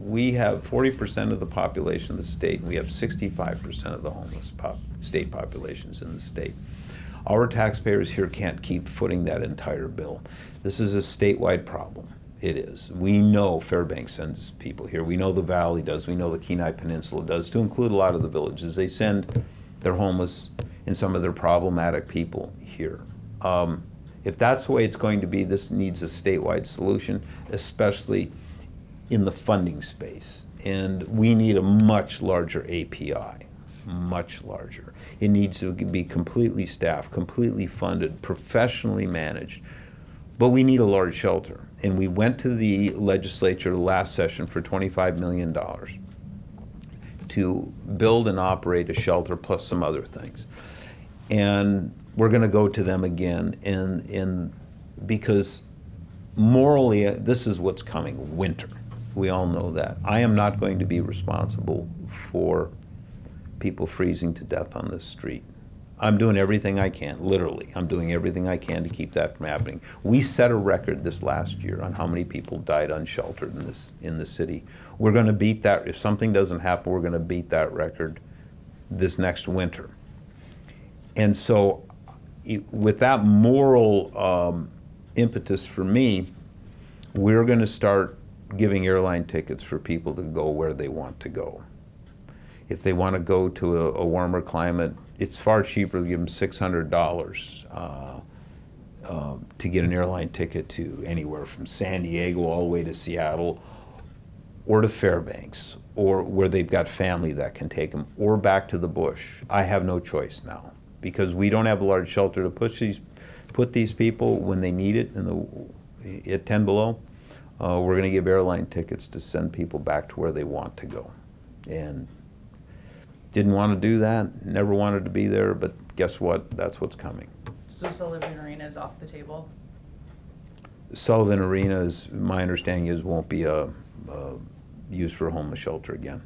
we have 40% of the population of the state, and we have 65% of the homeless state populations in the state. Our taxpayers here can't keep footing that entire bill. This is a statewide problem. It is. We know Fairbanks sends people here. We know the Valley does. We know the Kenai Peninsula does, to include a lot of the villages. They send their homeless and some of their problematic people here. If that's the way it's going to be, this needs a statewide solution, especially in the funding space. And we need a much larger API, much larger. It needs to be completely staffed, completely funded, professionally managed. But we need a large shelter. And we went to the legislature last session for $25 million to build and operate a shelter plus some other things. And we're going to go to them again, and because morally, this is what's coming, winter. We all know that. I am not going to be responsible for people freezing to death on this street. I'm doing everything I can, literally. I'm doing everything I can to keep that from happening. We set a record this last year on how many people died unsheltered in the city. We're going to beat that. If something doesn't happen, we're going to beat that record this next winter. And so with that moral impetus for me, we're going to start giving airline tickets for people to go where they want to go. If they want to go to a warmer climate, it's far cheaper to give them $600 to get an airline ticket to anywhere from San Diego all the way to Seattle, or to Fairbanks, or where they've got family that can take them, or back to the bush. I have no choice now, because we don't have a large shelter to put these people when they need it at 10 below. We're going to give airline tickets to send people back to where they want to go. And didn't want to do that, never wanted to be there, but guess what? That's what's coming. So Sullivan Arena is off the table? Sullivan Arena, my understanding is, won't be used for a homeless shelter again.